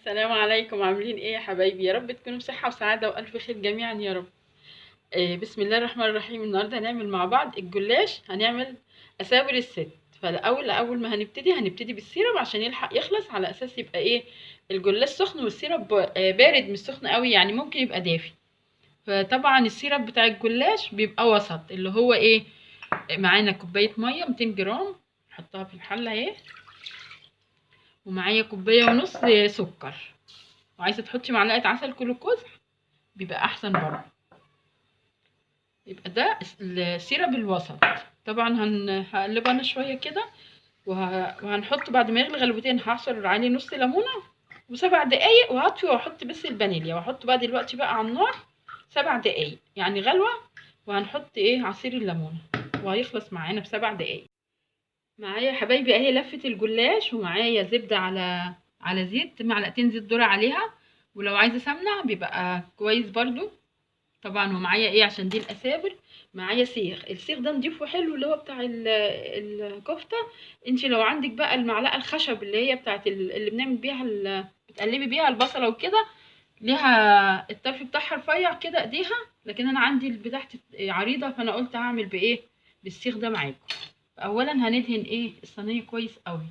السلام عليكم، عاملين ايه يا حبايبي؟ يا رب تكونوا بصحة وسعادة والف خير جميعا يا رب. بسم الله الرحمن الرحيم. النهارده هنعمل مع بعض الجلاش، هنعمل اساور الست. فاول ما هنبتدي بالسيرب عشان يلحق يخلص، على اساس يبقى ايه، الجلاش سخن والسيرب بارد، مش سخن قوي يعني، ممكن يبقى دافي. فطبعا السيرب بتاع الجلاش بيبقى وسط، اللي هو ايه، معانا كوباية مية 200 جرام، نحطها في الحلة اهي، ومعايا كوباية ونص سكر، وعايزة تحطي معلقة عسل كلوكوز بيبقى احسن برضه. يبقى ده السيرب الوسط. طبعا هقلبه انا شويه كده، وهنحط بعد ما يغلي غلوتين هعصر عليه نص ليمونه و7 دقايق، وهطفي واحط بس الفانيليا، واحط بقى دلوقتي بقى على النار 7 دقايق يعني غلوه، وهنحط ايه، عصير الليمونه، وهيخلص معانا ب7 دقايق. معايا يا حبايبي اهي لفه الجلاش، ومعايا زبده على زيت، معلقتين زيت ذرة عليها، ولو عايزه سمنه بيبقى كويس برضو طبعا. ومعايا ايه عشان دي الاسابر، معايا السيخ ده نضيفه حلو، اللي هو بتاع الكفته. انت لو عندك بقى المعلقه الخشب اللي هي بتاعت اللي بنعمل بيها بتقلبي بيها البصله وكده، ليها الطرف بتاعها رفيع كده ايديها، لكن انا عندي بتاعتي عريضه، فانا قلت هعمل بايه، بالسيخ ده معاكم. اولا هندهن ايه الصينيه كويس قوي.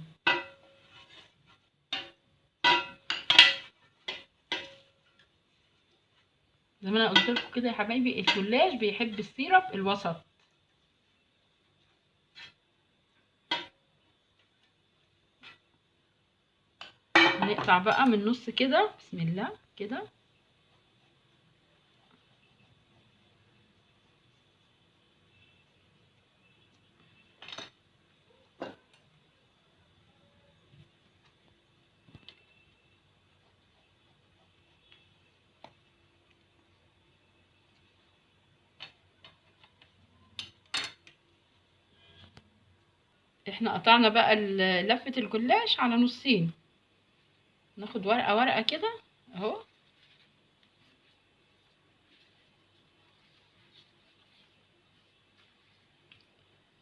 زي ما انا قلت لكم كده يا حبايبي، الجلاش بيحب السيرب الوسط. هنقطع بقى من النص كده، بسم الله كده. احنا قطعنا بقى لفة الجلاش على نصين، ناخد ورقة ورقة كده اهو،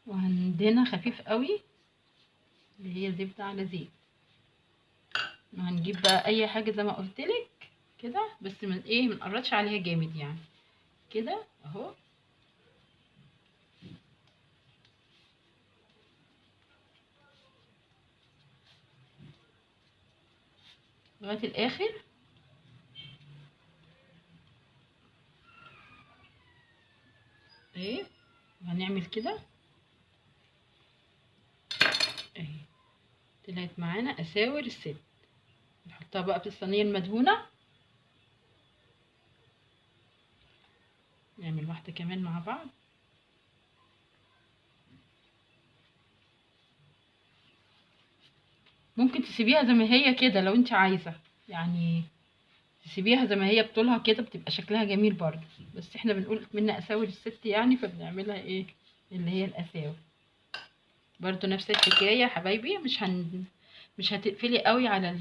وهندهنها خفيف قوي، اللي هي زبدة على زيت. وهنجيب بقى اي حاجة زي ما قلتلك كده، بس من ايه، منقرطش عليها جامد يعني، كده اهو لغاية الاخر اهي. وهنعمل كده اهي، طلعت معانا اساور الست. نحطها بقى في الصينية المدهونة، نعمل واحدة كمان مع بعض. ممكن تسيبيها زي ما هي كده لو انت عايزة يعني، تسيبيها زي ما هي بطولها كده، بتبقى شكلها جميل برضه، بس احنا بنقول منا اساور الست يعني، فبنعملها ايه، اللي هي الاساور. برضه نفس الحكايه يا حبايبي، مش هتقفلي قوي على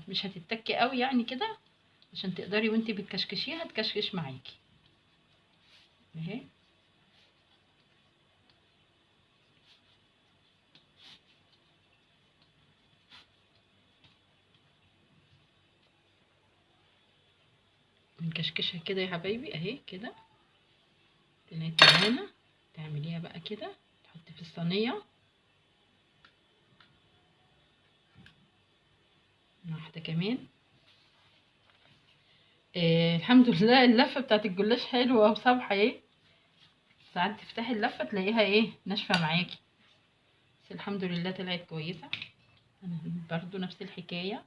مش هتتكي قوي يعني كده، عشان تقدري وانتي بتكشكشيها تكشكش معاكي اهي. بنكشكشها كده يا حبايبي اهي كده، طلعت معانا. تعمليها بقى كده، تحطي في الصينيه واحده كمان. الحمد لله اللفه بتاعت الجلاش حلوه وصبحه ايه، ساعات تفتحي اللفه تلاقيها ايه، ناشفه معاكي، بس الحمد لله طلعت كويسة. برضو نفس الحكاية.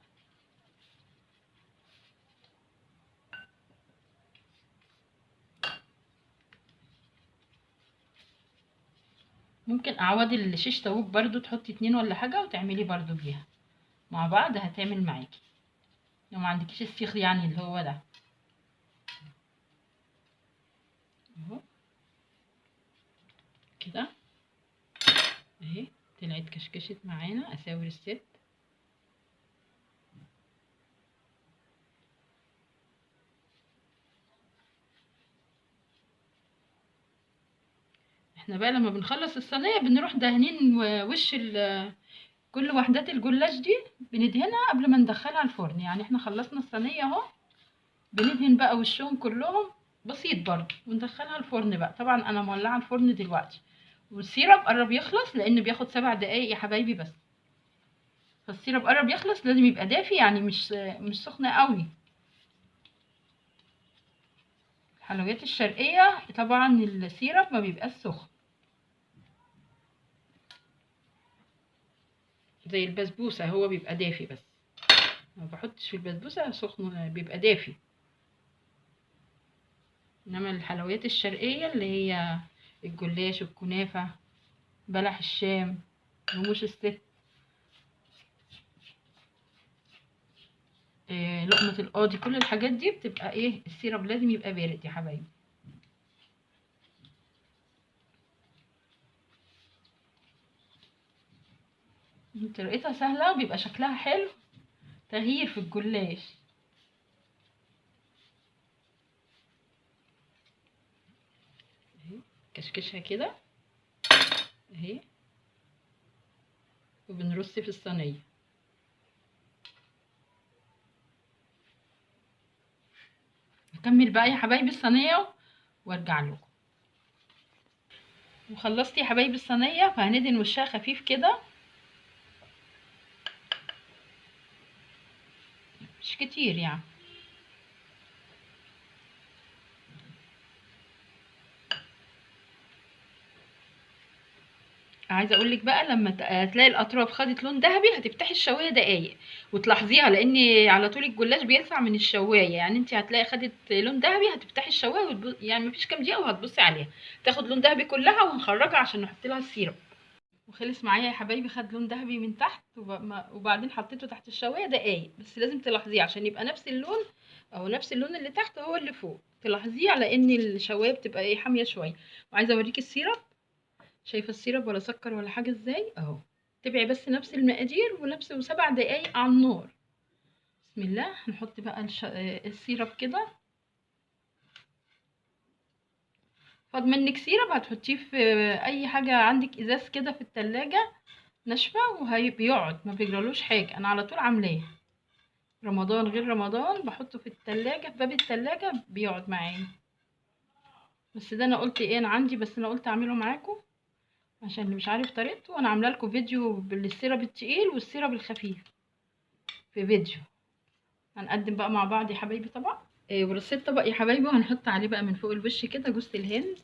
ممكن اعوض الشيش طاووق برضو، تحطي 2 ولا حاجة وتعملي برضو بيها مع بعض، هتعمل معاكي لو ما عندكيش السيخ يعني اللي هو ده اهو كده اهي. طلعت كشكشت معانا اساور الست. احنا بقى لما بنخلص الصينية بنروح دهنين وش كل وحدات الجلاش دي بندهنها قبل ما ندخلها الفرن. يعني احنا خلصنا الصينيه اهو، بندهن بقى وشهم كلهم بسيط برضه وندخلها الفرن بقى. طبعا انا مولعه الفرن دلوقتي، والسيرب قرب يخلص لان بياخد 7 دقايق يا حبايبي بس. فالسيرب قرب يخلص، لازم يبقى دافي يعني مش سخنه قوي. الحلويات الشرقيه طبعا السيرب ما بيبقاش سخن زي البسبوسه، هو بيبقى دافي بس. ما بحطش في البسبوسه سخن، بيبقى دافي. انما الحلويات الشرقيه اللي هي الجلاش، الكنافه، بلح الشام، رموش الست، لقمه القاضي، كل الحاجات دي بتبقى ايه، السيرب لازم يبقى بارد يا حبايبي. طريقتها سهله وبيبقى شكلها حلو، تغيير في الجلاش. اهي كشكشها كده اهي، وبنرص في الصينيه. نكمل بقى يا حبايبي الصينيه وارجع لكم. وخلصت يا حبايبي الصينيه، فهندهن وشها خفيف كده، مش كتير يعني. عايزه اقول لك بقى لما تلاقي الاطراف خدت لون ذهبي، هتفتحي الشوايه دقايق وتلاحظيها، لان على طول الجلاش بيلسع من الشوايه. يعني انت هتلاقي خدت لون ذهبي، هتفتحي الشوايه يعني مفيش كام دقيقه وهتبصي عليها تاخد لون ذهبي كلها، وهنخرجها عشان نحط لها السيرب. وخلص معايا يا حبايبي، خد لون ذهبي من تحت وبعدين حطيته تحت الشوايه دقايق بس. لازم تلاحظيه عشان يبقى نفس اللون، او نفس اللون اللي تحت هو اللي فوق. تلاحظيه على ان الشوايه بتبقى ايه، حاميه شويه. وعايزه اوريكي السيرب. شايفه السيرب ولا سكر ولا حاجه ازاي اهو. تبعي بس نفس المقادير ونفس، و7 دقايق على النار. بسم الله. هنحط بقى السيرب كده. فاض منك سيرب هتحطيه في اي حاجه عندك، ازاز كده في التلاجة ناشفه، وبيقعد ما بيجرالوش حاجه. انا على طول عاملاه رمضان غير رمضان، بحطه في التلاجة في باب التلاجة بيقعد معايا. بس ده انا قلت ايه، انا عندي بس انا قلت اعمله معاكم عشان اللي مش عارف طريقته. وانا عامله لكم فيديو بالسيرب التقيل والسيرب الخفيف في فيديو. هنقدم بقى مع بعض يا حبايبي طبق. ورصيت طبق يا حبايبي، وهنحط عليه بقى من فوق الوش كده جوز الهند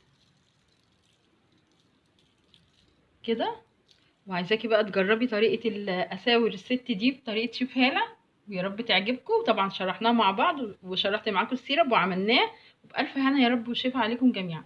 كده. وعايزاكي بقى تجربي طريقه الاساور الست دي بطريقه شيف هاله، ويا رب تعجبكم. طبعا شرحناه مع بعض وشرحت معاكم السيرب وعملناه، وبألف هنا يا رب وشفا عليكم جميعا.